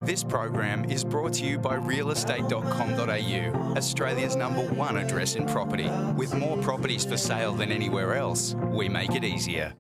This program is brought to you by realestate.com.au, Australia's #1 address in property. With more properties for sale than anywhere else, we make it easier.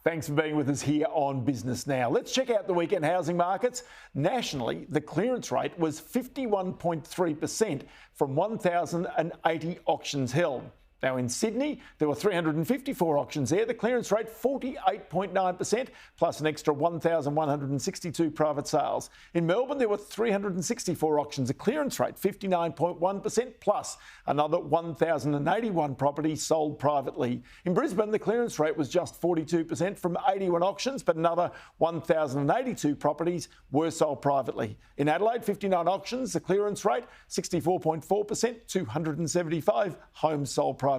Thanks for being with us here on Business Now. Let's check out the weekend housing markets. Nationally, the clearance rate was 51.3% from 1,080 auctions held. Now in Sydney, there were 354 auctions there. The clearance rate 48.9%, plus an extra 1,162 private sales. In Melbourne, there were 364 auctions. The clearance rate 59.1%, plus another 1,081 properties sold privately. In Brisbane, the clearance rate was just 42% from 81 auctions, but another 1,082 properties were sold privately. In Adelaide, 59 auctions. The clearance rate 64.4%, 275 homes sold privately.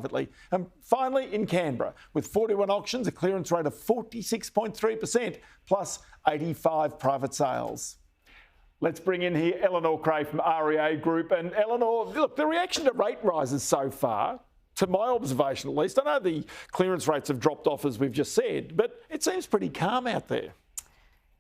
And finally, in Canberra, with 41 auctions, a clearance rate of 46.3%, plus 85 private sales. Let's bring in here Eleanor Creagh from REA Group. And Eleanor, look, the reaction to rate rises so far, to my observation at least, I know the clearance rates have dropped off, as we've just said, but it seems pretty calm out there.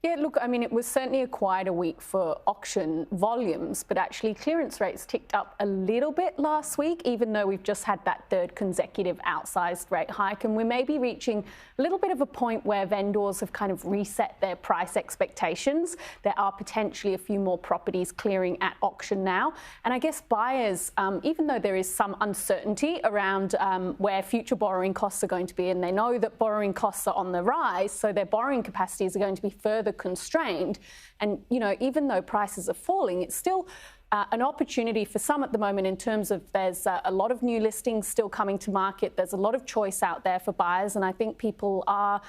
Yeah, look, I mean, it was certainly a quieter week for auction volumes, but actually clearance rates ticked up a little bit last week, even though we've just had that third consecutive outsized rate hike. And we may be reaching a little bit of a point where vendors have kind of reset their price expectations. There are potentially a few more properties clearing at auction now. And I guess buyers, even though there is some uncertainty around where future borrowing costs are going to be, and they know that borrowing costs are on the rise, so their borrowing capacities are going to be further constrained. And, you know, even though prices are falling, it's still an opportunity for some at the moment in terms of there's a lot of new listings still coming to market. There's a lot of choice out there for buyers. And I think people are,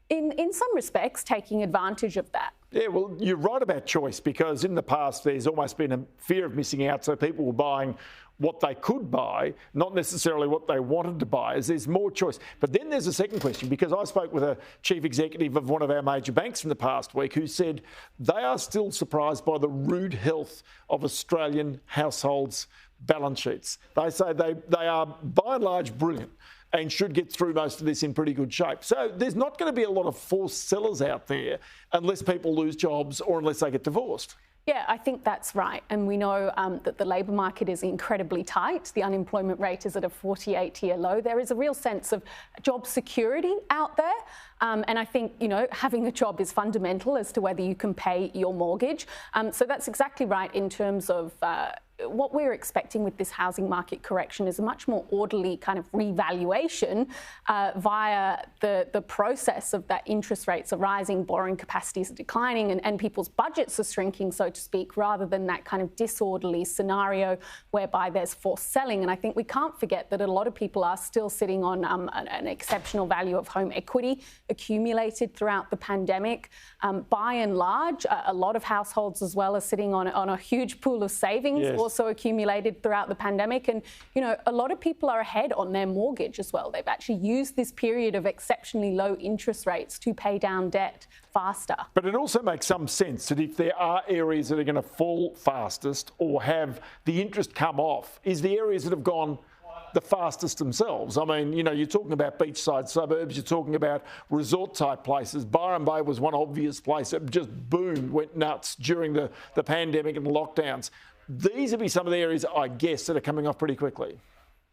in some respects, taking advantage of that. Yeah, well, you're right about choice, because in the past there's almost been a fear of missing out. So people were buying what they could buy, not necessarily what they wanted to buy, as there's more choice. But then there's a second question, because I spoke with a chief executive of one of our major banks in the past week who said they are still surprised by the rude health of Australian households' balance sheets. They say they are by and large brilliant and should get through most of this in pretty good shape. So there's not going to be a lot of forced sellers out there unless people lose jobs or unless they get divorced. Yeah, I think that's right. And we know that the labour market is incredibly tight. The unemployment rate is at a 48-year low. There is a real sense of job security out there. And I think, you know, having a job is fundamental as to whether you can pay your mortgage. So that's exactly right in terms of what we're expecting with this housing market correction is a much more orderly kind of revaluation via the process of that interest rates are rising, borrowing capacities are declining, and people's budgets are shrinking, so to speak, rather than that kind of disorderly scenario whereby there's forced selling. And I think we can't forget that a lot of people are still sitting on an exceptional value of home equity accumulated throughout the pandemic. By and large, a lot of households as well are sitting on a huge pool of savings. Yes. Also accumulated throughout the pandemic. And, you know, a lot of people are ahead on their mortgage as well. They've actually used this period of exceptionally low interest rates to pay down debt faster. But it also makes some sense that if there are areas that are going to fall fastest or have the interest come off, is the areas that have gone the fastest themselves. I mean, you know, you're talking about beachside suburbs, you're talking about resort-type places. Byron Bay was one obvious place that just boomed, went nuts during the pandemic and the lockdowns. These would be some of the areas, I guess, that are coming off pretty quickly.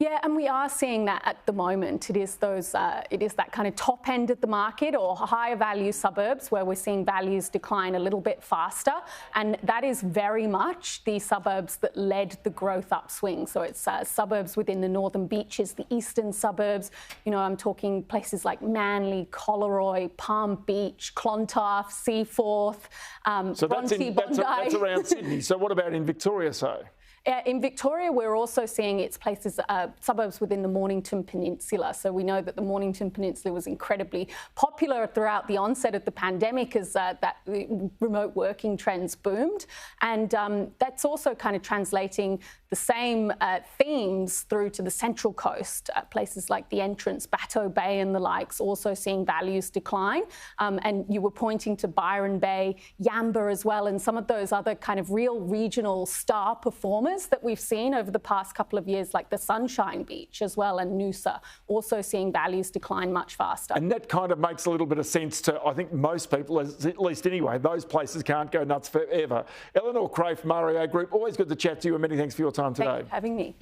Yeah, and we are seeing that at the moment. It is that kind of top end of the market or higher value suburbs where we're seeing values decline a little bit faster. And that is very much the suburbs that led the growth upswing. So it's suburbs within the northern beaches, the eastern suburbs. You know, I'm talking places like Manly, Collaroy, Palm Beach, Clontarf, Seaforth, so Bronte, that's around Sydney. So what about in Victoria, say? In Victoria, we're also seeing its places, suburbs within the Mornington Peninsula. So we know that the Mornington Peninsula was incredibly popular throughout the onset of the pandemic as that remote working trends boomed. And that's also kind of translating the same themes through to the Central Coast, places like the Entrance, Bateau Bay and the likes, also seeing values decline. And you were pointing to Byron Bay, Yamba as well, and some of those other kind of real regional star performers rumours that we've seen over the past couple of years, like the Sunshine Beach as well and Noosa, also seeing values decline much faster. And that kind of makes a little bit of sense to, I think, most people, at least anyway. Those places can't go nuts forever. Eleanor, Creagh from REA Group, always good to chat to you, and many thanks for your time today. Thanks for having me.